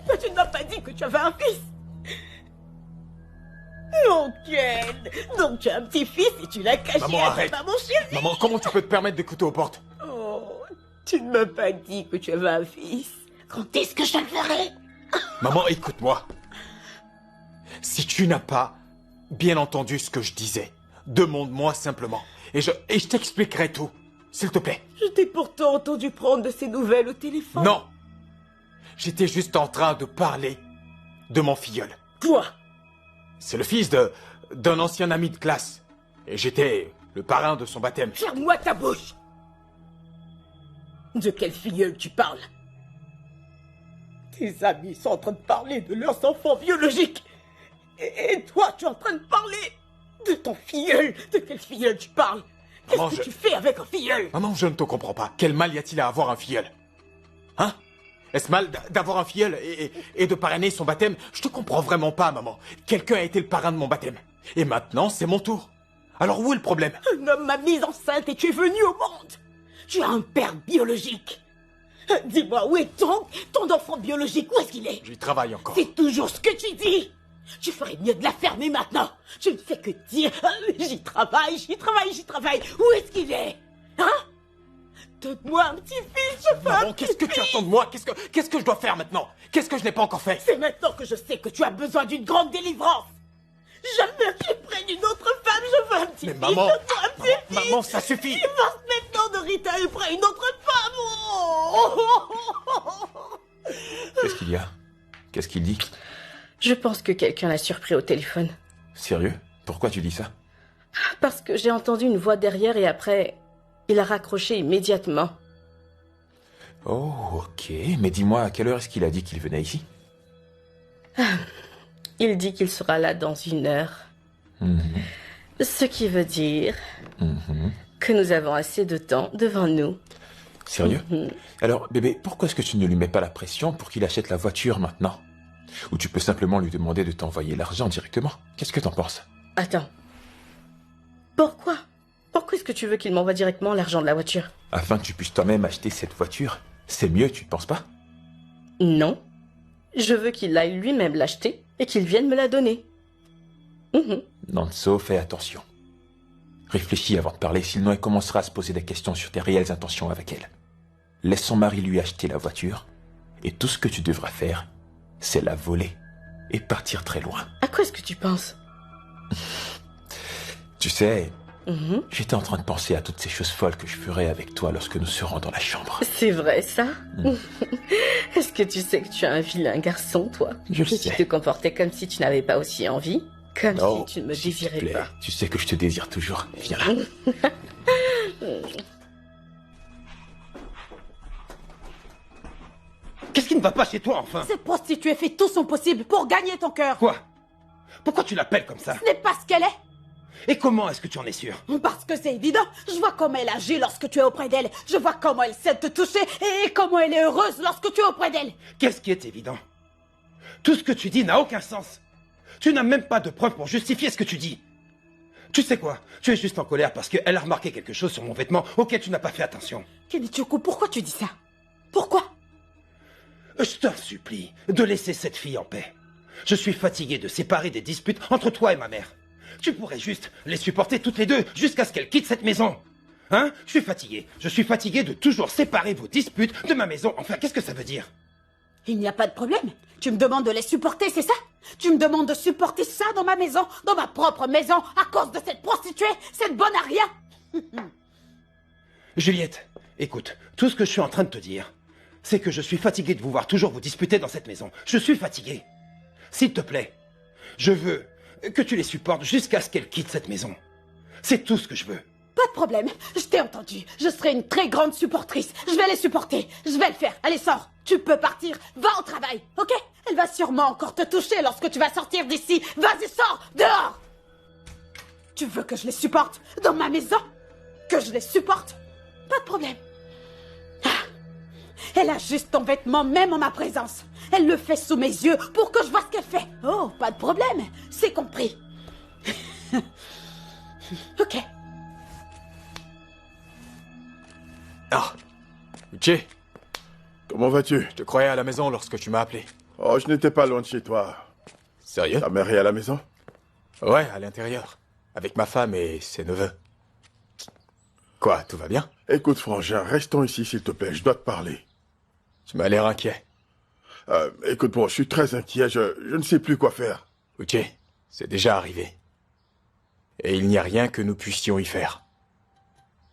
Mais tu ne m'as pas dit que tu avais un fils. Non, Ken. Donc tu as un petit-fils et tu l'as caché Maman, à arrête. ta maman chérie. Maman, comment tu peux te permettre d'écouter aux portes? Oh, tu ne m'as pas dit que tu avais un fils. Quand est-ce que je le ferai? Maman, écoute-moi. Si tu n'as pas bien entendu ce que je disais, demande-moi simplement. Et je t'expliquerai tout. S'il te plaît. Je t'ai pourtant entendu prendre de ces nouvelles au téléphone. Non. J'étais juste en train de parler de mon filleul. Quoi? C'est le fils d'un ancien ami de classe. Et j'étais le parrain de son baptême. Ferme-moi ta bouche. De quel filleul tu parles? Tes amis sont en train de parler de leurs enfants biologiques. Et toi, tu es en train de parler de ton filleul. De quel filleul tu parles? Qu'est-ce que tu fais avec un filleul? Maman, je ne te comprends pas. Quel mal y a-t-il à avoir un filleul? Hein? Est-ce mal d'avoir un filleul et de parrainer son baptême? Je te comprends vraiment pas, maman. Quelqu'un a été le parrain de mon baptême. Et maintenant, c'est mon tour. Alors où est le problème? Un homme m'a mise enceinte et tu es venu au monde. Tu as un père biologique. Dis-moi, où est ton enfant biologique? Où est-ce qu'il est? J'y travaille encore. C'est toujours ce que tu dis. Tu ferais mieux de la fermer maintenant. Tu ne fais que dire j'y travaille, j'y travaille, j'y travaille. Où est-ce qu'il est? Hein? Donne-moi un petit-fils, je veux Maman, qu'est-ce que tu attends de moi? Qu'est-ce que je dois faire maintenant? Qu'est-ce que je n'ai pas encore fait? C'est maintenant que je sais que tu as besoin d'une grande délivrance. Je veux qu'il prenne une autre femme, je veux un petit-fils. Mais maman, donne-moi un petit-fils. maman, ça suffit. Divorce maintenant de Rita et prends une autre femme. Oh. Qu'est-ce qu'il y a? Qu'est-ce qu'il dit? Je pense que quelqu'un l'a surpris au téléphone. Sérieux? Pourquoi tu dis ça? Parce que j'ai entendu une voix derrière et après, il a raccroché immédiatement. Oh, ok. Mais dis-moi, à quelle heure est-ce qu'il a dit qu'il venait ici? Il dit qu'il sera là dans 1 heure. Ce qui veut dire que nous avons assez de temps devant nous. Sérieux? Alors, bébé, pourquoi est-ce que tu ne lui mets pas la pression pour qu'il achète la voiture maintenant? Ou tu peux simplement lui demander de t'envoyer l'argent directement. Qu'est-ce que t'en penses? Attends. Pourquoi? Pourquoi est-ce que tu veux qu'il m'envoie directement l'argent de la voiture? Afin que tu puisses toi-même acheter cette voiture. C'est mieux, tu ne penses pas? Non. Je veux qu'il aille lui-même l'acheter et qu'il vienne me la donner. Nanso, fais attention. Réfléchis avant de parler, sinon elle commencera à se poser des questions sur tes réelles intentions avec elle. Laisse son mari lui acheter la voiture, et tout ce que tu devras faire, c'est la voler et partir très loin. À quoi est-ce que tu penses? Tu sais, j'étais en train de penser à toutes ces choses folles que je ferais avec toi lorsque nous serons dans la chambre. C'est vrai, ça? Est-ce que tu sais que tu es un vilain garçon, toi? Je le Que sais. tu te comportais comme si tu n'avais pas aussi envie? Comme Oh, si tu ne me s'il te désirais plaît, pas. tu sais que je te désire toujours. Viens là. Qu'est-ce qui ne va pas chez toi, enfin? Cette prostituée fait tout son possible pour gagner ton cœur. Quoi? Pourquoi tu l'appelles comme ça? Ce n'est pas ce qu'elle est. Et comment est-ce que tu en es sûr? Parce que c'est évident. Je vois comment elle agit lorsque tu es auprès d'elle. Je vois comment elle sait te toucher et comment elle est heureuse lorsque tu es auprès d'elle. Qu'est-ce qui est évident? Tout ce que tu dis n'a aucun sens. Tu n'as même pas de preuves pour justifier ce que tu dis. Tu sais quoi? Tu es juste en colère parce qu'elle a remarqué quelque chose sur mon vêtement auquel tu n'as pas fait attention. Kenichoko, pourquoi tu dis ça? Pourquoi? Je t'en supplie de laisser cette fille en paix. Je suis fatigué de séparer des disputes entre toi et ma mère. Tu pourrais juste les supporter toutes les deux jusqu'à ce qu'elle quitte cette maison. Hein? Je suis fatigué de toujours séparer vos disputes de ma maison. Enfin, qu'est-ce que ça veut dire? Il n'y a pas de problème. Tu me demandes de les supporter, c'est ça? Tu me demandes de supporter ça dans ma maison, dans ma propre maison, à cause de cette prostituée, cette bonne à rien? Juliette, écoute, tout ce que je suis en train de te dire, c'est que je suis fatigué de vous voir toujours vous disputer dans cette maison. Je suis fatigué. S'il te plaît, je veux que tu les supportes jusqu'à ce qu'elles quittent cette maison. C'est tout ce que je veux. Pas de problème, je t'ai entendu. Je serai une très grande supportrice. Je vais les supporter. Je vais le faire. Allez, sors. Tu peux partir. Va au travail, ok? Elle va sûrement encore te toucher lorsque tu vas sortir d'ici. Vas-y, sors. Dehors. Tu veux que je les supporte dans ma maison? Que je les supporte? Pas de problème. Ah. Elle a juste ton vêtement même en ma présence. Elle le fait sous mes yeux pour que je vois ce qu'elle fait. Oh, pas de problème. C'est compris. Ok. Ah, Uche, comment vas-tu? Je te croyais à la maison lorsque tu m'as appelé. Oh, je n'étais pas loin de chez toi. Sérieux? Ta mère est à la maison? Ouais, à l'intérieur. Avec ma femme et ses neveux. Quoi, tout va bien? Écoute, frangin, restons ici, s'il te plaît. Je dois te parler. Tu m'as l'air inquiet. Écoute, bon, je suis très inquiet. Je ne sais plus quoi faire. Ok, c'est déjà arrivé. Et il n'y a rien que nous puissions y faire.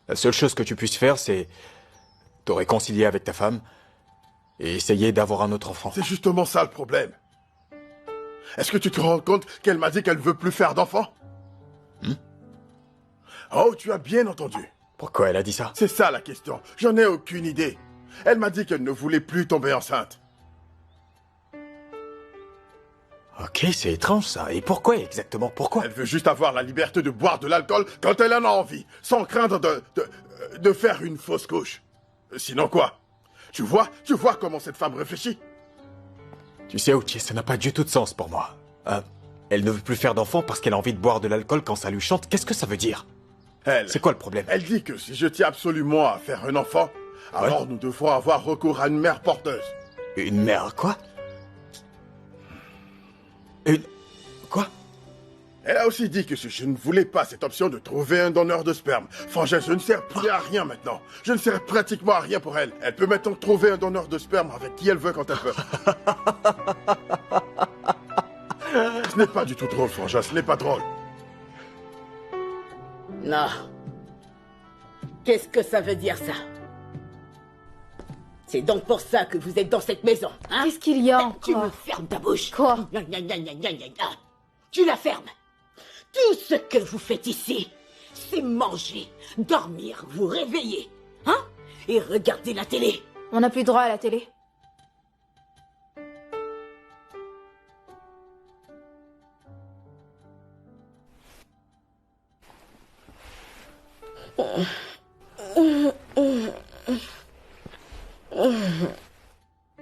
La seule chose que tu puisses faire, c'est te réconcilier avec ta femme et essayer d'avoir un autre enfant. C'est justement ça le problème. Est-ce que tu te rends compte qu'elle m'a dit qu'elle ne veut plus faire d'enfants? Oh, tu as bien entendu. Pourquoi elle a dit ça? C'est ça la question. J'en ai aucune idée. Elle m'a dit qu'elle ne voulait plus tomber enceinte. Ok, c'est étrange ça. Et pourquoi exactement? Pourquoi? Elle veut juste avoir la liberté de boire de l'alcool quand elle en a envie, sans craindre de faire une fausse couche. Sinon quoi? Tu vois comment cette femme réfléchit? Tu sais, Uchi, ça n'a pas du tout de sens pour moi. Elle ne veut plus faire d'enfant parce qu'elle a envie de boire de l'alcool quand ça lui chante. Qu'est-ce que ça veut dire? C'est quoi le problème? Elle dit que si je tiens absolument à faire un enfant, alors nous devons avoir recours à une mère porteuse. Une mère quoi? Quoi? Elle a aussi dit que si je ne voulais pas cette option de trouver un donneur de sperme, Frangin, je ne sers plus à rien maintenant. Je ne sers pratiquement à rien pour elle. Elle peut maintenant trouver un donneur de sperme avec qui elle veut quand elle veut. Ce n'est pas du tout drôle, Frangin, ce n'est pas drôle. Non. Qu'est-ce que ça veut dire, ça? C'est donc pour ça que vous êtes dans cette maison, hein? Qu'est-ce qu'il y a encore? Tu me fermes ta bouche. Quoi? Tu la fermes. Tout ce que vous faites ici, c'est manger, dormir, vous réveiller, hein? Et regarder la télé. On n'a plus droit à la télé.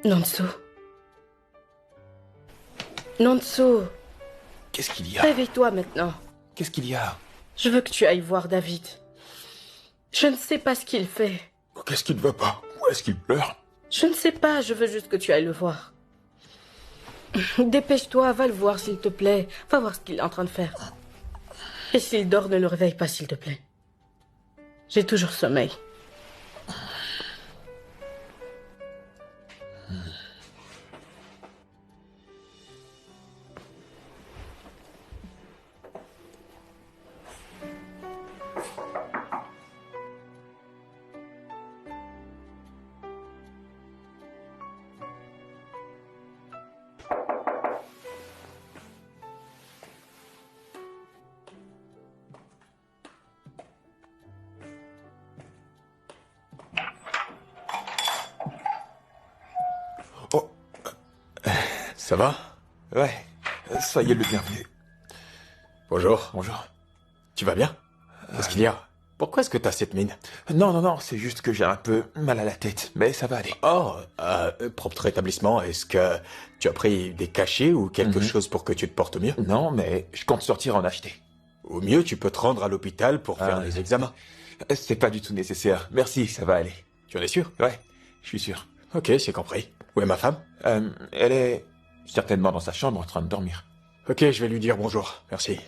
Nonso. Nonso, Qu'est-ce qu'il y a? réveille-toi maintenant. Qu'est-ce qu'il y a? Je veux que tu ailles voir David. Je ne sais pas ce qu'il fait. Qu'est-ce qu'il ne veut pas? Où est-ce qu'il pleure? Je ne sais pas, je veux juste que tu ailles le voir. Dépêche-toi, va le voir s'il te plaît. Va voir ce qu'il est en train de faire. Et s'il dort, ne le réveille pas s'il te plaît. J'ai toujours sommeil. Ça va? Ouais, soyez le bienvenu. Bonjour. Bonjour. Tu vas bien? Qu'est-ce qu'il y a? Pourquoi est-ce que t'as cette mine? Non, c'est juste que j'ai un peu mal à la tête, mais ça va aller. Oh, propre rétablissement. Est-ce que tu as pris des cachets ou quelque chose pour que tu te portes mieux? Non, mais je compte sortir en acheter. Au mieux, tu peux te rendre à l'hôpital pour faire des examens. C'est pas du tout nécessaire. Merci, ça va aller. Tu en es sûr? Ouais, je suis sûr. Ok, c'est compris. Où est ma femme? Elle est certainement dans sa chambre en train de dormir. Ok, je vais lui dire bonjour. Merci.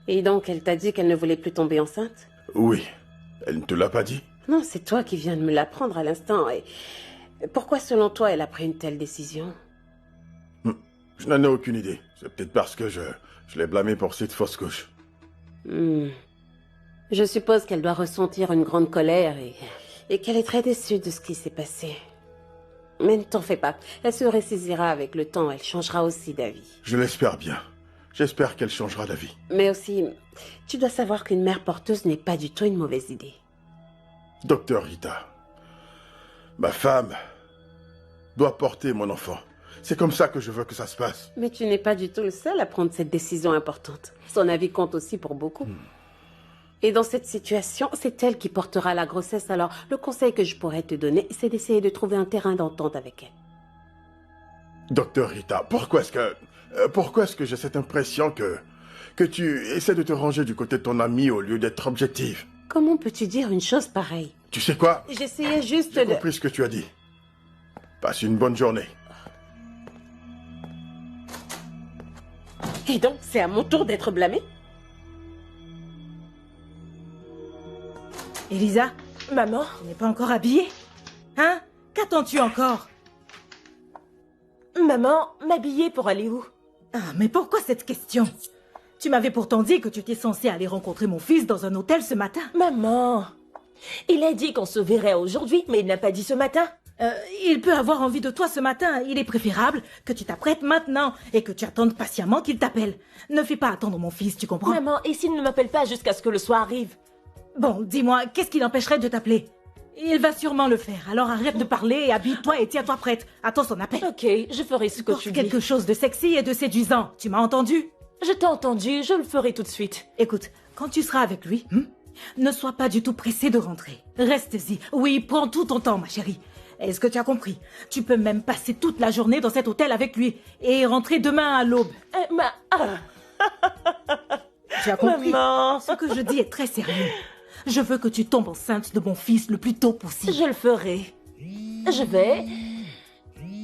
Et donc, elle t'a dit qu'elle ne voulait plus tomber enceinte? Oui. Elle ne te l'a pas dit? Non, c'est toi qui viens de me l'apprendre à l'instant. Et pourquoi, selon toi, elle a pris une telle décision? Je n'en ai aucune idée. C'est peut-être parce que je l'ai blâmée pour cette fausse couche. Je suppose qu'elle doit ressentir une grande colère et qu'elle est très déçue de ce qui s'est passé. Mais ne t'en fais pas. Elle se ressaisira avec le temps. Elle changera aussi d'avis. Je l'espère bien. J'espère qu'elle changera d'avis. Mais aussi, tu dois savoir qu'une mère porteuse n'est pas du tout une mauvaise idée. Docteur Rita, ma femme doit porter mon enfant. C'est comme ça que je veux que ça se passe. Mais tu n'es pas du tout le seul à prendre cette décision importante. Son avis compte aussi pour beaucoup. Et dans cette situation, c'est elle qui portera la grossesse. Alors, le conseil que je pourrais te donner, c'est d'essayer de trouver un terrain d'entente avec elle. Docteur Rita, pourquoi est-ce que j'ai cette impression que tu essaies de te ranger du côté de ton ami au lieu d'être objective? Comment peux-tu dire une chose pareille? Tu sais quoi? J'essayais juste J'ai de... compris ce que tu as dit. Passe une bonne journée. Et donc, c'est à mon tour d'être blâmée? Elisa, Maman, tu n'es pas encore habillée? Hein? Qu'attends-tu encore? maman, m'habiller pour aller où? Ah, mais pourquoi cette question? Tu m'avais pourtant dit que tu étais censée aller rencontrer mon fils dans un hôtel ce matin. Maman, il a dit qu'on se verrait aujourd'hui, mais il n'a pas dit ce matin. Il peut avoir envie de toi ce matin. Il est préférable que tu t'apprêtes maintenant et que tu attendes patiemment qu'il t'appelle. Ne fais pas attendre mon fils, tu comprends? Maman, et s'il ne m'appelle pas jusqu'à ce que le soir arrive? Bon, dis-moi, qu'est-ce qui l'empêcherait de t'appeler? Il va sûrement le faire, alors arrête de parler et habille-toi et tiens-toi prête. Attends son appel. Ok, je ferai ce que Porte tu dis. quelque chose de sexy et de séduisant, tu m'as entendu? Je t'ai entendu, je le ferai tout de suite. Écoute, quand tu seras avec lui, ne sois pas du tout pressé de rentrer. Reste-y. Oui, prends tout ton temps, ma chérie. Est-ce que tu as compris? Tu peux même passer toute la journée dans cet hôtel avec lui et rentrer demain à l'aube. Tu as compris? Maman. Ce que je dis est très sérieux. Je veux que tu tombes enceinte de mon fils le plus tôt possible. Je le ferai. Je vais...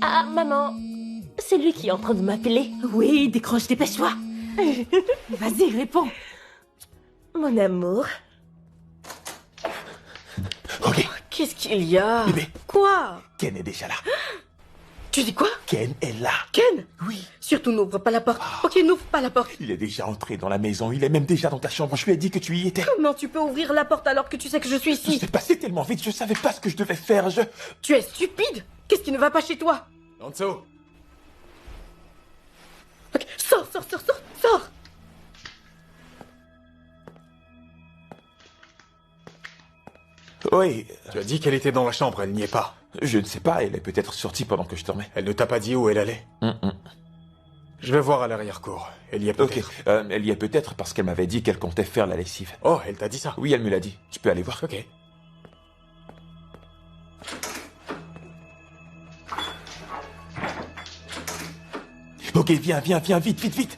Ah, maman, c'est lui qui est en train de m'appeler. Oui, décroche, dépêche-toi. Vas-y, réponds. Mon amour. Ok, Qu'est-ce qu'il y a? bébé, Quoi? Ken est déjà là. Tu dis quoi? Ken est là. Ken? Oui. Surtout n'ouvre pas la porte. Ok, n'ouvre pas la porte. Il est déjà entré dans la maison. Il est même déjà dans ta chambre. Je lui ai dit que tu y étais. Comment tu peux ouvrir la porte alors que tu sais que je suis ici? C'est passé tellement vite. Je savais pas ce que je devais faire. Tu es stupide? Qu'est-ce qui ne va pas chez toi? Lanzo, Ok, sors, sors, sors, sors, sors! Oui, tu as dit qu'elle était dans la chambre, elle n'y est pas. je ne sais pas. Elle est peut-être sortie pendant que je dormais. Elle ne t'a pas dit où elle allait. Je vais voir à l'arrière-cour. Elle y est Ok, peut-être. elle y est peut-être parce qu'elle m'avait dit qu'elle comptait faire la lessive. Oh, elle t'a dit ça? Oui, elle me l'a dit. Tu peux aller voir. Ok. Ok, viens, vite, vite, vite.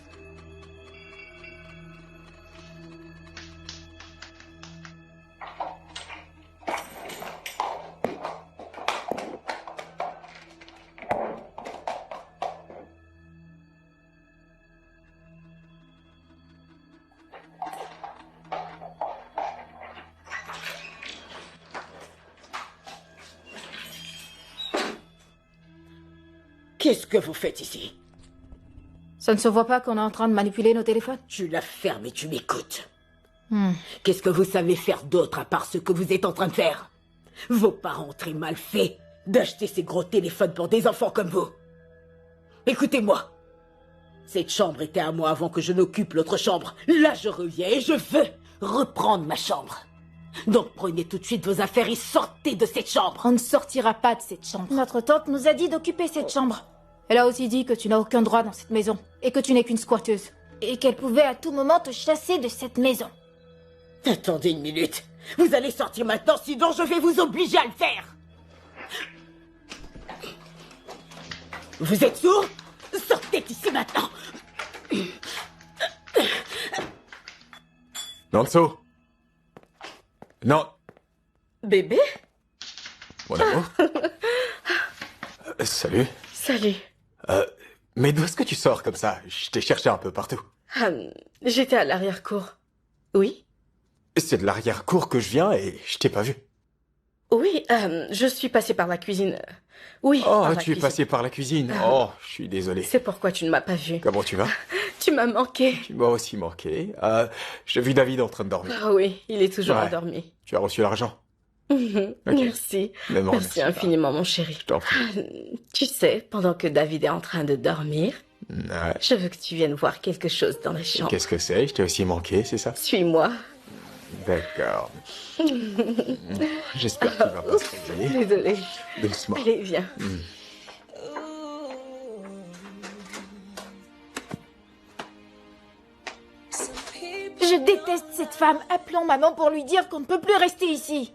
Qu'est-ce que vous faites ici? Ça ne se voit pas qu'on est en train de manipuler nos téléphones? Tu la fermes et tu m'écoutes. Qu'est-ce que vous savez faire d'autre à part ce que vous êtes en train de faire? Vos parents ont très mal fait d'acheter ces gros téléphones pour des enfants comme vous. Écoutez-moi. Cette chambre était à moi avant que je n'occupe l'autre chambre. Là, je reviens et je veux reprendre ma chambre. Donc prenez tout de suite vos affaires et sortez de cette chambre. On ne sortira pas de cette chambre. Notre tante nous a dit d'occuper cette chambre. Elle a aussi dit que tu n'as aucun droit dans cette maison et que tu n'es qu'une squatteuse. Et qu'elle pouvait à tout moment te chasser de cette maison. Attendez une minute. Vous allez sortir maintenant, sinon je vais vous obliger à le faire. Vous êtes sourds? Sortez d'ici maintenant. Lanzo. Non, Bébé? mon amour. Salut. Salut. Mais d'où est-ce que tu sors comme ça? Je t'ai cherché un peu partout. J'étais à l'arrière-cour. Oui? C'est de l'arrière-cour que je viens et je t'ai pas vu. Oui, je suis passée par la cuisine. Oui, Oh, par la tu es cuisine. passé par la cuisine. Oh, je suis désolé. C'est pourquoi tu ne m'as pas vue. Comment tu vas? Tu m'as manqué. Tu m'as aussi manqué. J'ai vu David en train de dormir. Ah oui, il est toujours Ouais. endormi. Tu as reçu l'argent? Merci. Mais non, Merci infiniment, mon chéri. Je t'en prie. Tu sais, pendant que David est en train de dormir, Ouais. Je veux que tu viennes voir quelque chose dans la chambre. Qu'est-ce que c'est? Je t'ai aussi manqué, c'est ça? Suis-moi. D'accord. J'espère qu'il va pas se réveiller. Désolée. Doucement. Allez, viens. Je déteste cette femme. Appelons maman pour lui dire qu'on ne peut plus rester ici.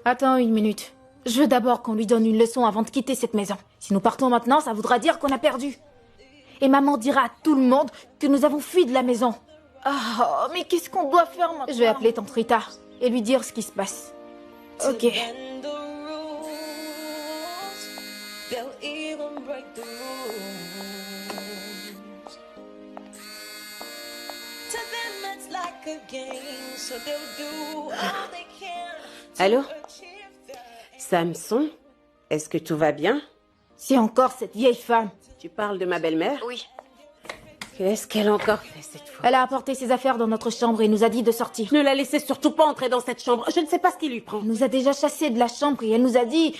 Attends une minute. Je veux d'abord qu'on lui donne une leçon avant de quitter cette maison. Si nous partons maintenant, ça voudra dire qu'on a perdu. Et maman dira à tout le monde que nous avons fui de la maison. Oh, mais qu'est-ce qu'on doit faire maintenant? Je vais appeler tante Rita et lui dire ce qui se passe. Ok. Allô? Samson? Est-ce que tout va bien? C'est encore cette vieille femme. Tu parles de ma belle-mère? Oui. Qu'est-ce qu'elle a encore fait cette fois? Elle a apporté ses affaires dans notre chambre et nous a dit de sortir. Ne la laissez surtout pas entrer dans cette chambre. Je ne sais pas ce qui lui prend. Elle nous a déjà chassés de la chambre et elle nous a dit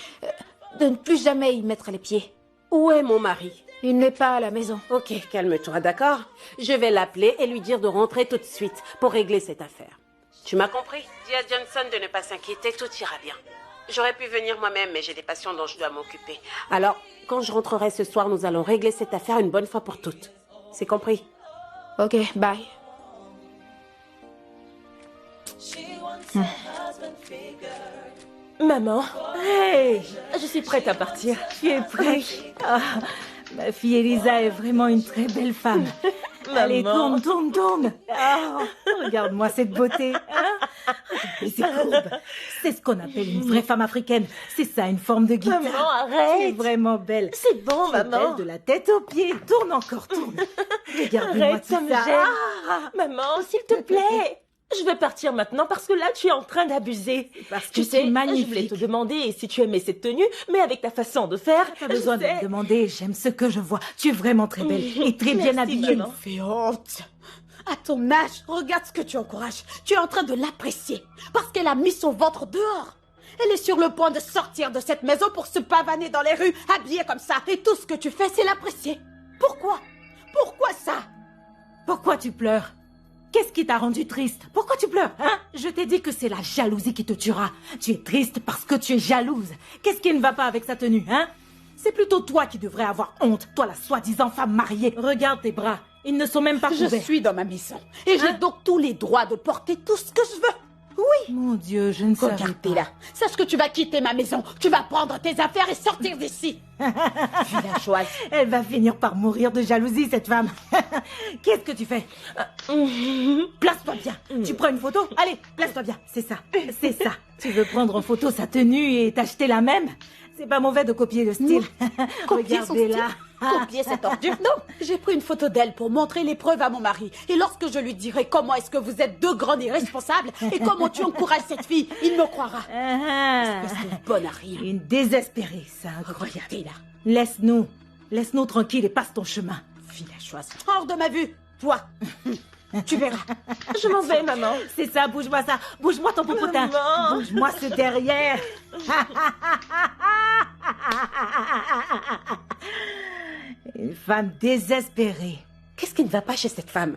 de ne plus jamais y mettre les pieds. Où est mon mari? Il n'est pas à la maison. Ok, calme-toi, d'accord? Je vais l'appeler et lui dire de rentrer tout de suite pour régler cette affaire. Tu m'as compris? Dis à Johnson de ne pas s'inquiéter, tout ira bien. J'aurais pu venir moi-même, mais j'ai des patients dont je dois m'occuper. Alors, quand je rentrerai ce soir, nous allons régler cette affaire une bonne fois pour toutes. C'est compris? Ok, bye. Maman, hey, je suis prête à partir. Tu es prête? Ah, ma fille Elisa est vraiment une très belle femme. Allez, tourne, tourne, tourne. Ah, regarde-moi cette beauté. Hein? Regardez ces courbes. C'est ce qu'on appelle une vraie femme africaine. C'est ça, une forme de guitare. Maman, arrête. Tu es vraiment belle. C'est bon, Tu es maman. belle de la tête aux pieds. Tourne encore, tourne. Regarde-moi Arrête, tout ça me ça. gêne. Ah. Maman, s'il te plaît. Je vais partir maintenant parce que là, tu es en train d'abuser. Parce que Tu sais, c'est magnifique. je voulais te demander si tu aimais cette tenue, mais avec ta façon de faire, Pas besoin de me demander, j'aime ce que je vois. Tu es vraiment très belle et très bien Merci, habillée. maman. Fais honte. À ton âge, regarde ce que tu encourages. Tu es en train de l'apprécier parce qu'elle a mis son ventre dehors. Elle est sur le point de sortir de cette maison pour se pavaner dans les rues, habillée comme ça. Et tout ce que tu fais, c'est l'apprécier. Pourquoi? Pourquoi ça? Pourquoi tu pleures? Qu'est-ce qui t'a rendu triste? Pourquoi tu pleures, hein? Je t'ai dit que c'est la jalousie qui te tuera. Tu es triste parce que tu es jalouse. Qu'est-ce qui ne va pas avec sa tenue, hein? C'est plutôt toi qui devrais avoir honte, toi la soi-disant femme mariée. Regarde tes bras, ils ne sont même pas Je couverts. suis dans ma maison et j'ai donc tous les droits de porter tout ce que je veux. Oui. Mon Dieu, je ne savais Regarde, pas. là. Sache que tu vas quitter ma maison. Tu vas prendre tes affaires et sortir d'ici. Villageoise. Elle va finir par mourir de jalousie, cette femme. Qu'est-ce que tu fais? Place-toi bien. Tu prends une photo? Allez, place-toi bien. C'est ça. C'est ça. Tu veux prendre en photo sa tenue et t'acheter la même? C'est pas mauvais de copier le style. Copier son Regardez-la. Copier cette ordure. Non, j'ai pris une photo d'elle pour montrer les preuves à mon mari. Et lorsque je lui dirai comment est-ce que vous êtes deux grands irresponsables et comment tu encourages cette fille, il me croira. Espèce de bonne à rien. Une désespérée, c'est incroyable. Regardez là. Laisse-nous. Laisse-nous tranquille et passe ton chemin. Villageoise. Hors de ma vue. Toi. Tu verras. Je m'en vais, maman. C'est ça, bouge-moi ça. Bouge-moi ton popotin. Maman. Bouge-moi ce derrière. Une femme désespérée. Qu'est-ce qui ne va pas chez cette femme?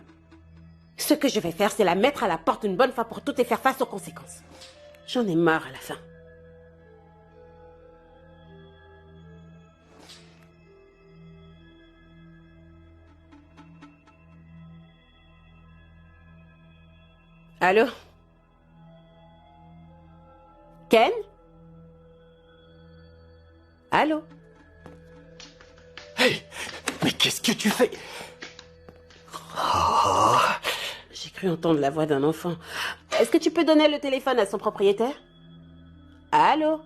Ce que je vais faire, c'est la mettre à la porte une bonne fois pour toutes et faire face aux conséquences. J'en ai marre à la fin. Allô? Ken? Allô? Hey, mais qu'est-ce que tu fais? J'ai cru entendre la voix d'un enfant. Est-ce que tu peux donner le téléphone à son propriétaire? Allô?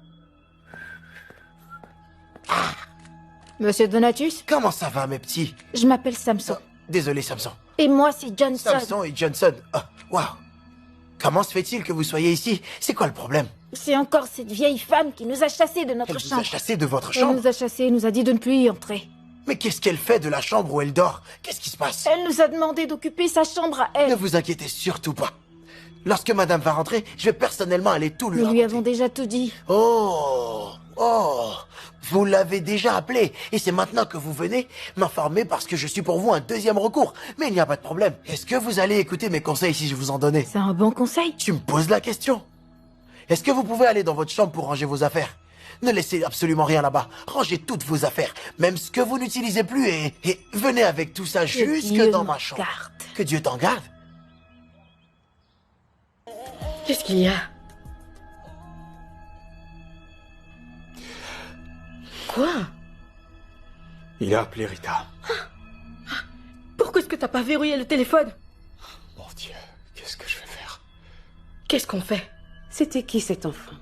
Monsieur Donatus, Comment ça va, mes petits? je m'appelle Samson. Désolé, Samson. Et moi, c'est Johnson. Samson et Johnson. Oh, waouh. Comment se fait-il que vous soyez ici? C'est quoi le problème? C'est encore cette vieille femme qui nous a chassés de notre Elle vous chambre. a chassé de votre Elle chambre? nous a chassés et nous a dit de ne plus y entrer. Mais qu'est-ce qu'elle fait de la chambre où elle dort? Qu'est-ce qui se passe? Elle nous a demandé d'occuper sa chambre à elle. Ne vous inquiétez surtout pas. Lorsque madame va rentrer, je vais personnellement aller tout lui Nous lui raconter. avons déjà tout dit. Oh, Oh, vous l'avez déjà appelé et c'est maintenant que vous venez m'informer parce que je suis pour vous un deuxième recours. Mais il n'y a pas de problème. Est-ce que vous allez écouter mes conseils si je vous en donnais? C'est un bon conseil. Tu me poses la question. Est-ce que vous pouvez aller dans votre chambre pour ranger vos affaires? Ne laissez absolument rien là-bas. Rangez toutes vos affaires, même ce que vous n'utilisez plus et venez avec tout ça jusque dans ma chambre. Que Dieu t'en garde. Qu'est-ce qu'il y a? Quoi? Il a appelé Rita. Pourquoi est-ce que t'as pas verrouillé le téléphone? Mon Dieu, qu'est-ce que je vais faire? Qu'est-ce qu'on fait? C'était qui cet enfant?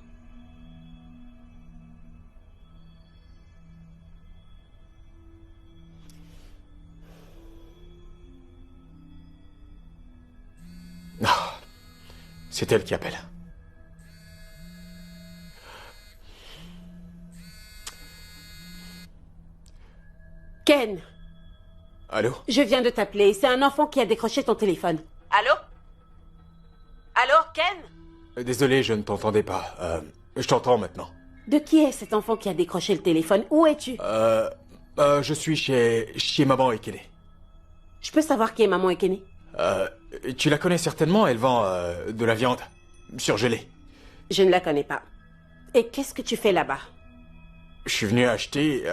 Non, c'est elle qui appelle. Ken, Allô? je viens de t'appeler. C'est un enfant qui a décroché ton téléphone. Allô? Allô, Ken? Désolé, je ne t'entendais pas. Je t'entends maintenant. De qui est cet enfant qui a décroché le téléphone? Où es-tu? Je suis chez maman Ekene. Je peux savoir qui est maman Ekene? Tu la connais certainement, elle vend de la viande surgelée. Je ne la connais pas. Et qu'est-ce que tu fais là-bas? Je suis venu acheter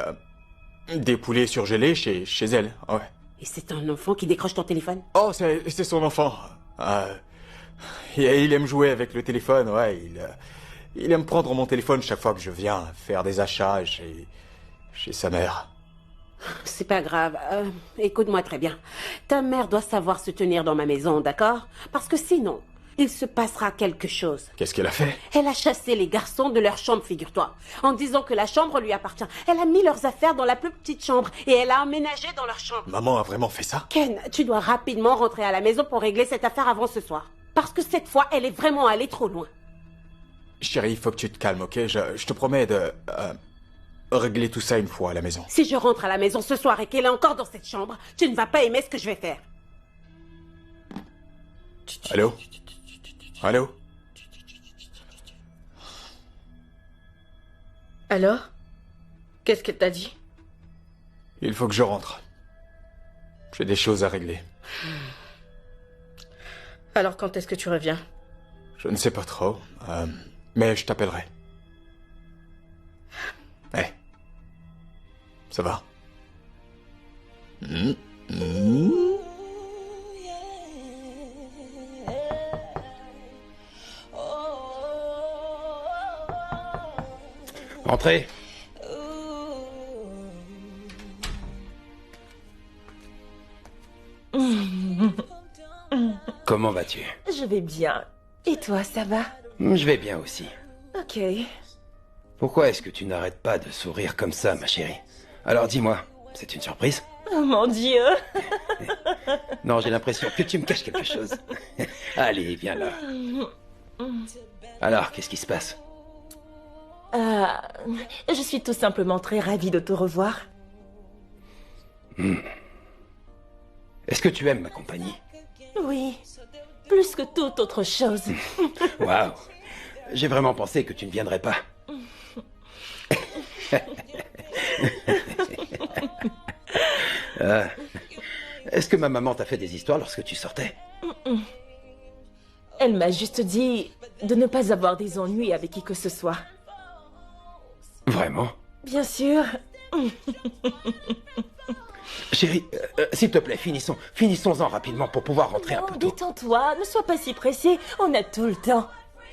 des poulets surgelés chez elle, ouais. Et c'est un enfant qui décroche ton téléphone? Oh, c'est son enfant. Il aime jouer avec le téléphone, ouais. Il aime prendre mon téléphone chaque fois que je viens faire des achats chez sa mère. C'est pas grave. Écoute-moi très bien. Ta mère doit savoir se tenir dans ma maison, d'accord? Parce que sinon, il se passera quelque chose. Qu'est-ce qu'elle a fait? Elle a chassé les garçons de leur chambre, figure-toi, en disant que la chambre lui appartient. Elle a mis leurs affaires dans la plus petite chambre et elle a emménagé dans leur chambre. Maman a vraiment fait ça? Ken, tu dois rapidement rentrer à la maison pour régler cette affaire avant ce soir. Parce que cette fois, elle est vraiment allée trop loin. Chérie, il faut que tu te calmes, ok? Je te promets de régler tout ça une fois à la maison. Si je rentre à la maison ce soir et qu'elle est encore dans cette chambre, tu ne vas pas aimer ce que je vais faire. Allô? Allô? Alors? Qu'est-ce qu'elle t'a dit? Il faut que je rentre. J'ai des choses à régler. Alors quand est-ce que tu reviens? Je ne sais pas trop, mais je t'appellerai. Hey. Ça va? Entrez. Comment vas-tu? Je vais bien. Et toi, ça va? Je vais bien aussi. Ok. Pourquoi est-ce que tu n'arrêtes pas de sourire comme ça, ma chérie? Alors dis-moi, c'est une surprise? Oh mon Dieu. Non, j'ai l'impression que tu me caches quelque chose. Allez, viens là. Alors, qu'est-ce qui se passe? Je suis tout simplement très ravie de te revoir. Est-ce que tu aimes ma compagnie? Oui, plus que toute autre chose. Waouh. J'ai vraiment pensé que tu ne viendrais pas. Est-ce que ma maman t'a fait des histoires lorsque tu sortais? Elle m'a juste dit de ne pas avoir des ennuis avec qui que ce soit. Vraiment? Bien sûr. Chérie, s'il te plaît, finissons-en rapidement pour pouvoir rentrer un peu tôt. Détends-toi, ne sois pas si pressé, on a tout le temps.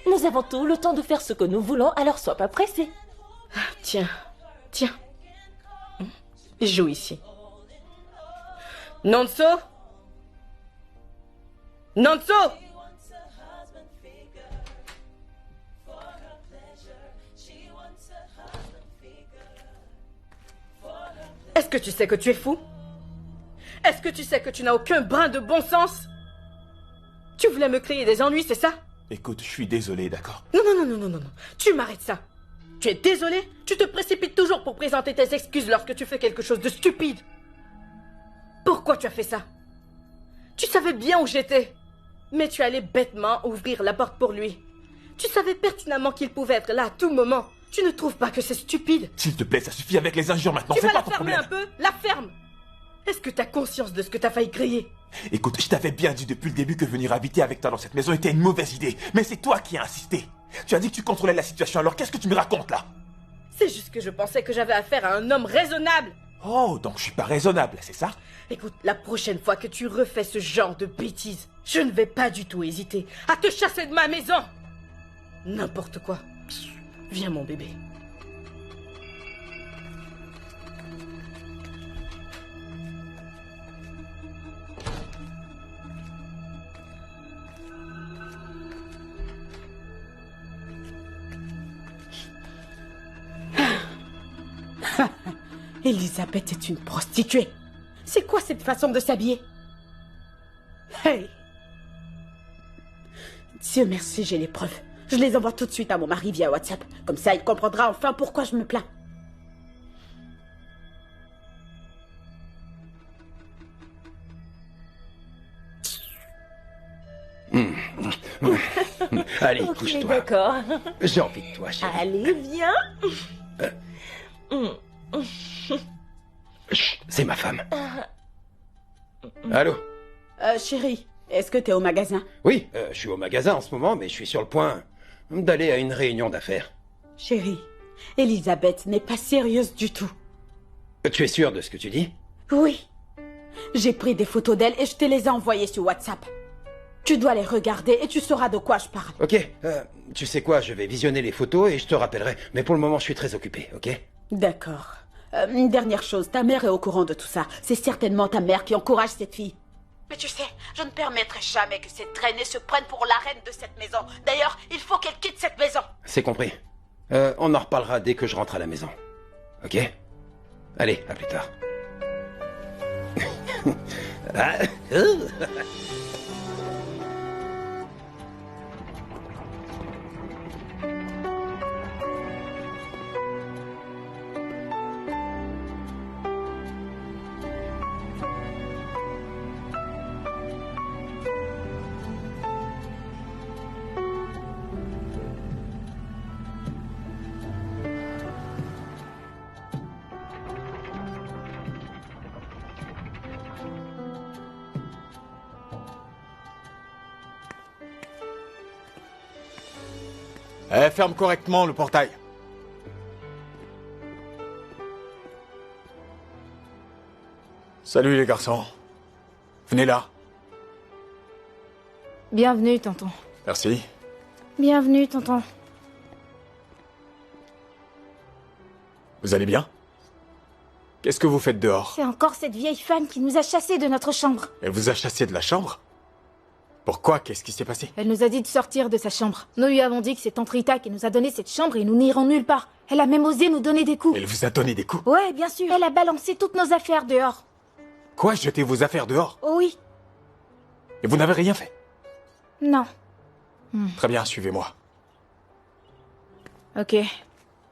Nous avons tout le temps de faire ce que nous voulons, alors sois pas pressé. Tiens. Joue ici. Nonso? Est-ce que tu sais que tu es fou? Est-ce que tu sais que tu n'as aucun brin de bon sens? Tu voulais me créer des ennuis, c'est ça? Écoute, je suis désolé, d'accord? Non. Tu m'arrêtes ça. Tu es désolé? Tu te précipites toujours pour présenter tes excuses lorsque tu fais quelque chose de stupide. Pourquoi tu as fait ça? Tu savais bien où j'étais. Mais tu allais bêtement ouvrir la porte pour lui. Tu savais pertinemment qu'il pouvait être là à tout moment. Tu ne trouves pas que c'est stupide? S'il te plaît, ça suffit avec les injures maintenant, Tu c'est vas pas la ton fermer problème. un peu? La ferme! Est-ce que t'as conscience de ce que t'as failli créer? Écoute, je t'avais bien dit depuis le début que venir habiter avec toi dans cette maison était une mauvaise idée. Mais c'est toi qui as insisté. Tu as dit que tu contrôlais la situation, alors qu'est-ce que tu me racontes là? C'est juste que je pensais que j'avais affaire à un homme raisonnable. Oh, donc je suis pas raisonnable, c'est ça? Écoute, la prochaine fois que tu refais ce genre de bêtises, je ne vais pas du tout hésiter à te chasser de ma maison. N'importe quoi. Viens, mon bébé. Elisabeth est une prostituée. C'est quoi cette façon de s'habiller? Hey! Dieu merci, j'ai les preuves. Je les envoie tout de suite à mon mari via WhatsApp. Comme ça, il comprendra enfin pourquoi je me plains. Allez, Ok, couche-toi. d'accord. J'ai envie de toi, chérie. Allez, viens. Chut, c'est ma femme. Allô? Chérie, est-ce que t'es au magasin? Oui, je suis au magasin en ce moment, mais je suis sur le point d'aller à une réunion d'affaires. Chérie, Elisabeth n'est pas sérieuse du tout. Tu es sûr de ce que tu dis? Oui. J'ai pris des photos d'elle et je te les ai envoyées sur WhatsApp. Tu dois les regarder et tu sauras de quoi je parle. Ok, tu sais quoi, je vais visionner les photos et je te rappellerai. Mais pour le moment, je suis très occupé, ok? D'accord. Une dernière chose, ta mère est au courant de tout ça. C'est certainement ta mère qui encourage cette fille. Mais tu sais, je ne permettrai jamais que cette traînée se prenne pour la reine de cette maison. D'ailleurs, il faut qu'elle quitte cette maison. C'est compris. On en reparlera dès que je rentre à la maison. Ok? Allez, à plus tard. Ah, Ferme correctement le portail. Salut les garçons. Venez là. Bienvenue, tonton. Merci. Bienvenue, tonton. Vous allez bien? Qu'est-ce que vous faites dehors? C'est encore cette vieille femme qui nous a chassés de notre chambre. Elle vous a chassé de la chambre? Pourquoi? Qu'est-ce qui s'est passé? Elle nous a dit de sortir de sa chambre. Nous lui avons dit que c'est tante Rita qui nous a donné cette chambre et nous n'irons nulle part. Elle a même osé nous donner des coups. Elle vous a donné des coups? Ouais, bien sûr. Elle a balancé toutes nos affaires dehors. Quoi? Jetez vos affaires dehors? Oh oui. Et vous n'avez rien fait? Non. Très bien, suivez-moi. Ok.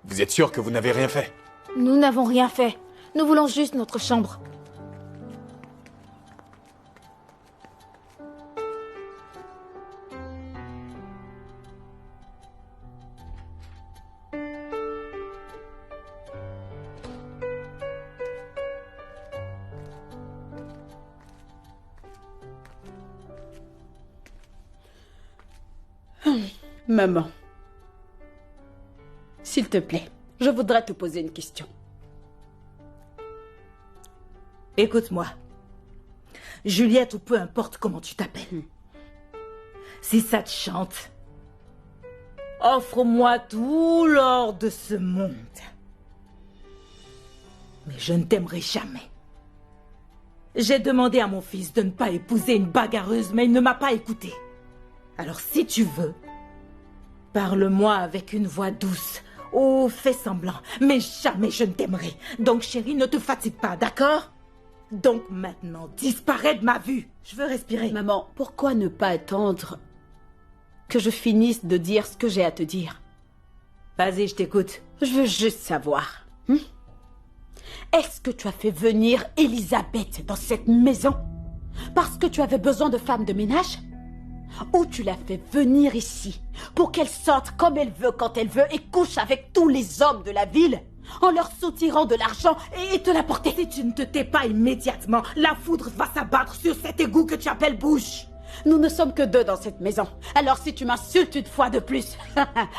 Vous êtes sûr que vous n'avez rien fait? Nous n'avons rien fait. Nous voulons juste notre chambre. Maman, s'il te plaît, je voudrais te poser une question. Écoute-moi. Juliette, ou peu importe comment tu t'appelles. Si ça te chante, offre-moi tout l'or de ce monde. Mais je ne t'aimerai jamais. J'ai demandé à mon fils de ne pas épouser une bagarreuse, mais il ne m'a pas écouté. Alors si tu veux, parle-moi avec une voix douce. Oh, fais semblant, mais jamais je ne t'aimerai. Donc chérie, ne te fatigue pas, d'accord? Donc maintenant, disparais de ma vue. Je veux respirer. Maman, pourquoi ne pas attendre que je finisse de dire ce que j'ai à te dire? Vas-y, je t'écoute. Je veux juste savoir. Est-ce que tu as fait venir Elisabeth dans cette maison parce que tu avais besoin de femme de ménage? Ou tu la fais venir ici pour qu'elle sorte comme elle veut quand elle veut et couche avec tous les hommes de la ville en leur soutirant de l'argent et te l'apporter. Si tu ne te tais pas immédiatement, la foudre va s'abattre sur cet égout que tu appelles bouche. Nous ne sommes que 2 dans cette maison. Alors si tu m'insultes une fois de plus,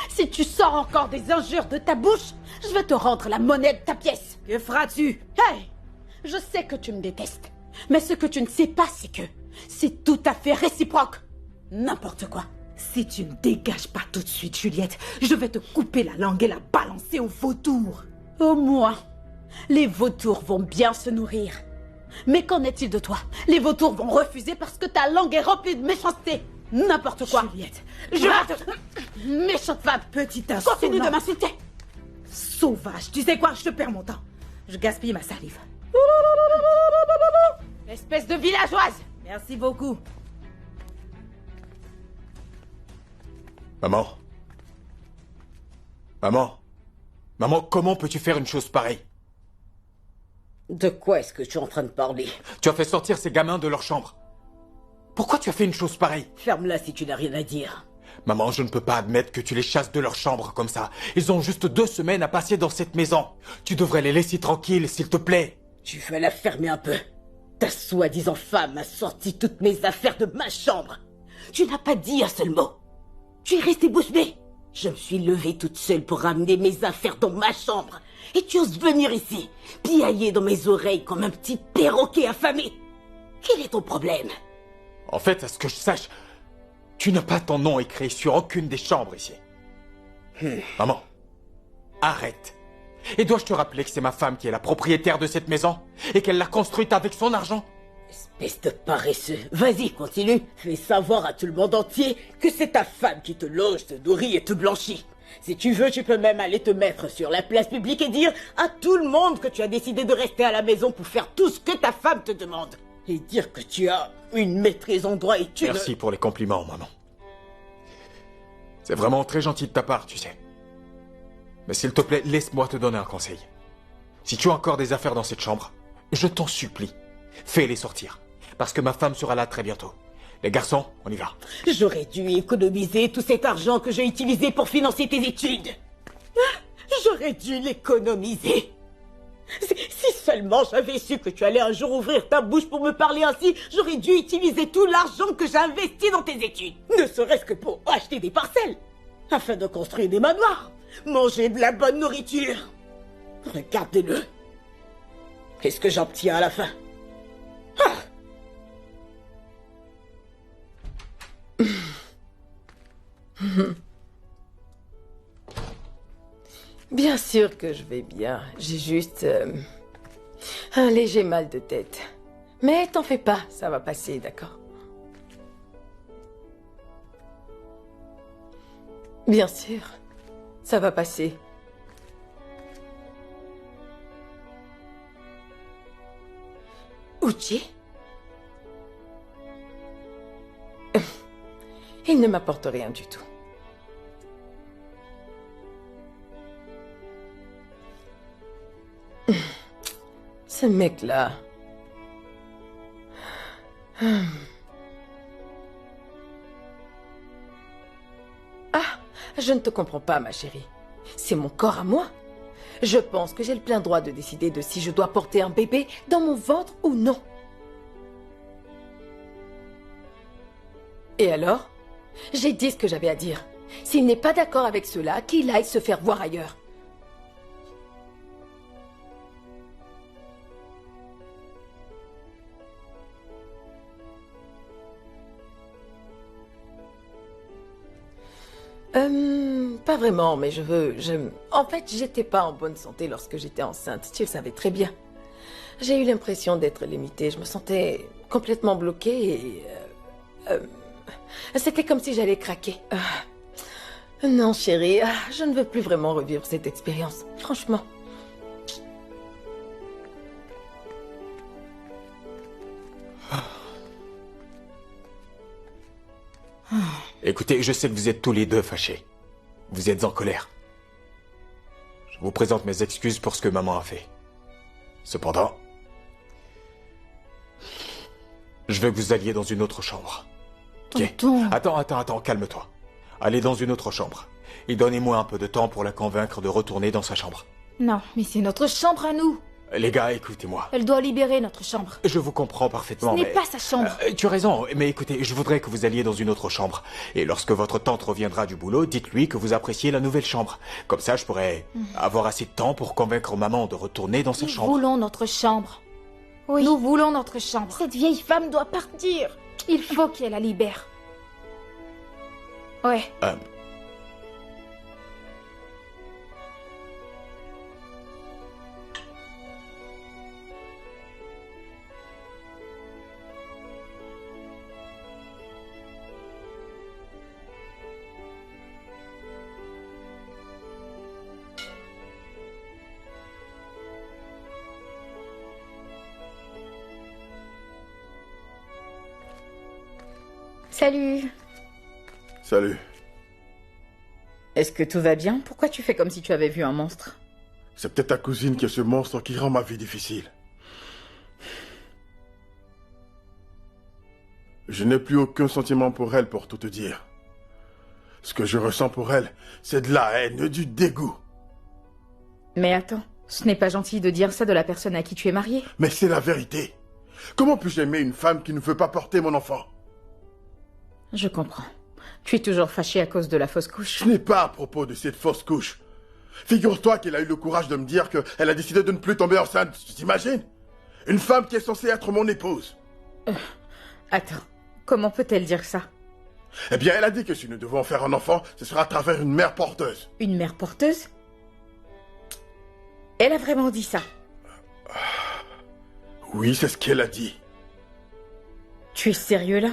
si tu sors encore des injures de ta bouche, je vais te rendre la monnaie de ta pièce. Que feras-tu? Hey! Je sais que tu me détestes. Mais ce que tu ne sais pas, c'est que c'est tout à fait réciproque. N'importe quoi. Si tu ne dégages pas tout de suite, Juliette, je vais te couper la langue et la balancer aux vautours. Au moins, les vautours vont bien se nourrir. Mais qu'en est-il de toi? Les vautours vont refuser parce que ta langue est remplie de méchanceté. N'importe quoi. Juliette, je vais te... Méchante femme. Petit insolent. Continue de m'insulter. Sauvage. Tu sais quoi? Je perds mon temps. Je gaspille ma salive. Espèce de villageoise. Merci beaucoup. Maman. Maman. Maman, comment peux-tu faire une chose pareille? De quoi est-ce que tu es en train de parler? Tu as fait sortir ces gamins de leur chambre. Pourquoi tu as fait une chose pareille? Ferme-la si tu n'as rien à dire. Maman, je ne peux pas admettre que tu les chasses de leur chambre comme ça. Ils ont juste 2 semaines à passer dans cette maison. Tu devrais les laisser tranquilles, s'il te plaît. Tu vas la fermer un peu. Ta soi-disant femme a sorti toutes mes affaires de ma chambre. Tu n'as pas dit un seul mot. Tu es resté bouche bée. Je me suis levée toute seule pour ramener mes affaires dans ma chambre. Et tu oses venir ici, piailler dans mes oreilles comme un petit perroquet affamé. Quel est ton problème? En fait, à ce que je sache, tu n'as pas ton nom écrit sur aucune des chambres ici. Maman, arrête. Et dois-je te rappeler que c'est ma femme qui est la propriétaire de cette maison et qu'elle l'a construite avec son argent? Espèce de paresseux. Vas-y, continue. Fais savoir à tout le monde entier que c'est ta femme qui te loge, te nourrit et te blanchit. Si tu veux, tu peux même aller te mettre sur la place publique et dire à tout le monde que tu as décidé de rester à la maison pour faire tout ce que ta femme te demande. Et dire que tu as une maîtrise en droit et tu Merci pour les compliments, maman. C'est vraiment très gentil de ta part, tu sais. Mais s'il te plaît, laisse-moi te donner un conseil. Si tu as encore des affaires dans cette chambre, je t'en supplie, fais-les sortir. Parce que ma femme sera là très bientôt. Les garçons, on y va. J'aurais dû économiser tout cet argent que j'ai utilisé pour financer tes études. J'aurais dû l'économiser. Si seulement j'avais su que tu allais un jour ouvrir ta bouche pour me parler ainsi, j'aurais dû utiliser tout l'argent que j'ai investi dans tes études. Ne serait-ce que pour acheter des parcelles, afin de construire des manoirs, manger de la bonne nourriture. Regardez-le. Qu'est-ce que j'obtiens à la fin? Bien sûr que je vais bien. J'ai juste un léger mal de tête. Mais t'en fais pas, ça va passer, d'accord? Bien sûr, ça va passer. Uchi? Il ne m'apporte rien du tout. Ce mec-là... Ah, je ne te comprends pas, ma chérie. C'est mon corps à moi. Je pense que j'ai le plein droit de décider de si je dois porter un bébé dans mon ventre ou non. Et alors? J'ai dit ce que j'avais à dire. S'il n'est pas d'accord avec cela, qu'il aille se faire voir ailleurs. Pas vraiment, mais En fait, j'étais pas en bonne santé lorsque j'étais enceinte. Tu le savais très bien. J'ai eu l'impression d'être limitée. Je me sentais complètement bloquée et... C'était comme si j'allais craquer. Non, chérie, je ne veux plus vraiment revivre cette expérience. Franchement. Écoutez, je sais que vous êtes tous les deux fâchés. Vous êtes en colère. Je vous présente mes excuses pour ce que maman a fait. Cependant, je veux que vous alliez dans une autre chambre. Ok. Tonton. Attends, calme-toi. Allez dans une autre chambre. Et donnez-moi un peu de temps pour la convaincre de retourner dans sa chambre. Non, mais c'est notre chambre à nous. Les gars, écoutez-moi. Elle doit libérer notre chambre. Je vous comprends parfaitement, Ce n'est mais... pas sa chambre. Tu as raison, mais écoutez, je voudrais que vous alliez dans une autre chambre. Et lorsque votre tante reviendra du boulot, dites-lui que vous appréciez la nouvelle chambre. Comme ça, je pourrais avoir assez de temps pour convaincre maman de retourner dans sa chambre. Nous voulons notre chambre. Oui. Nous voulons notre chambre. Cette vieille femme doit partir. Il faut qu'elle la libère. Ouais. Salut. Salut. Est-ce que tout va bien? Pourquoi tu fais comme si tu avais vu un monstre? C'est peut-être ta cousine qui est ce monstre qui rend ma vie difficile. Je n'ai plus aucun sentiment pour elle, pour tout te dire. Ce que je ressens pour elle, c'est de la haine, du dégoût. Mais attends, ce n'est pas gentil de dire ça de la personne à qui tu es marié. Mais c'est la vérité. Comment puis-je aimer une femme qui ne veut pas porter mon enfant? Je comprends. Tu es toujours fâché à cause de la fausse couche. Ce n'est pas à propos de cette fausse couche. Figure-toi qu'elle a eu le courage de me dire qu'elle a décidé de ne plus tomber enceinte. Tu t'imagines? Une femme qui est censée être mon épouse. Attends, comment peut-elle dire ça? Eh bien, elle a dit que si nous devons faire un enfant, ce sera à travers une mère porteuse. Une mère porteuse? Elle a vraiment dit ça? Oui, c'est ce qu'elle a dit. Tu es sérieux là?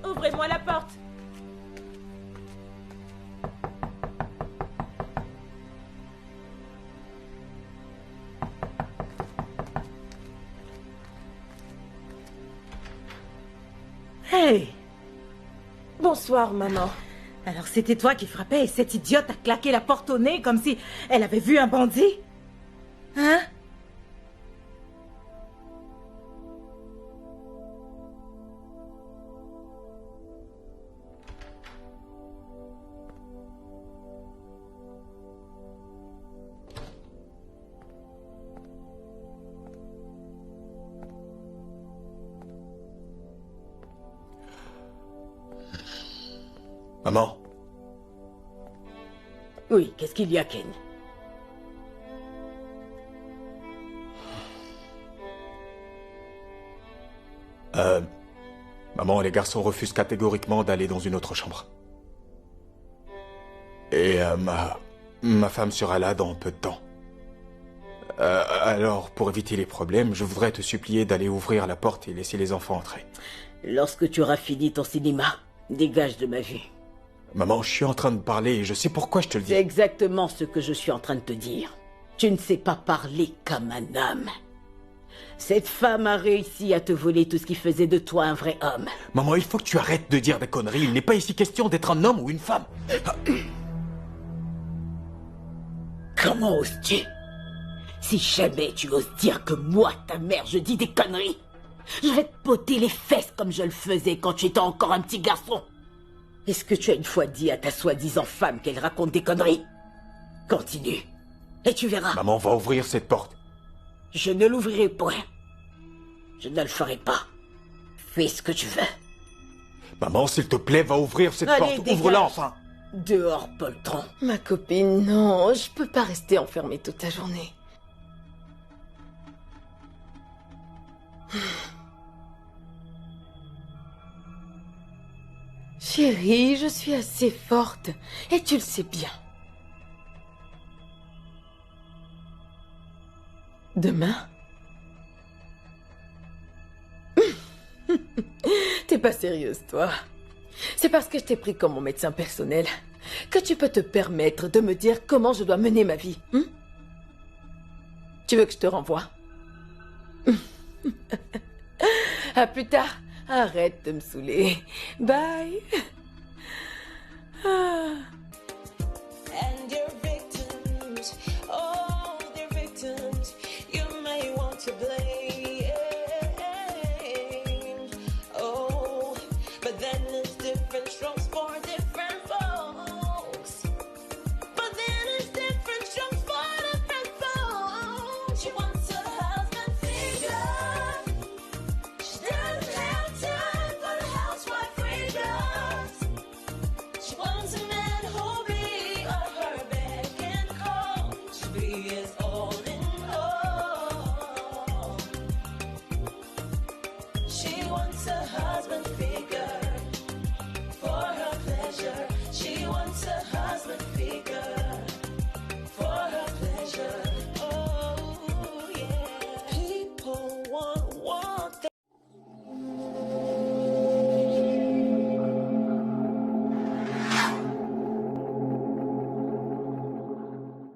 Ouvrez-moi la porte. Hey! Bonsoir, maman. Alors c'était toi qui frappais et cette idiote a claqué la porte au nez comme si elle avait vu un bandit? Hein? Maman, Oui, qu'est-ce qu'il y a, Ken? Maman, les garçons refusent catégoriquement d'aller dans une autre chambre. Et ma femme sera là dans peu de temps. Alors, pour éviter les problèmes, je voudrais te supplier d'aller ouvrir la porte et laisser les enfants entrer. Lorsque tu auras fini ton cinéma, dégage de ma vue. Maman, je suis en train de parler et je sais pourquoi je te le dis. C'est exactement ce que je suis en train de te dire. Tu ne sais pas parler comme un homme. Cette femme a réussi à te voler tout ce qui faisait de toi un vrai homme. Maman, il faut que tu arrêtes de dire des conneries. Il n'est pas ici question d'être un homme ou une femme. Comment oses-tu? Si jamais tu oses dire que moi, ta mère, je dis des conneries, je vais te poter les fesses comme je le faisais quand tu étais encore un petit garçon. Est-ce que tu as une fois dit à ta soi-disant femme qu'elle raconte des conneries? Continue, et tu verras. Maman va ouvrir cette porte. Je ne l'ouvrirai point. Je ne le ferai pas. Fais ce que tu veux. Maman, s'il te plaît, va ouvrir cette Allez, porte. dégage. Ouvre-la enfin. Dehors, poltron. Ma copine, non, je peux pas rester enfermée toute la journée. Chérie, je suis assez forte, et tu le sais bien. Demain? T'es pas sérieuse, toi. C'est parce que je t'ai pris comme mon médecin personnel que tu peux te permettre de me dire comment je dois mener ma vie. Tu veux que je te renvoie? À plus tard. Arrête de me saouler. Bye.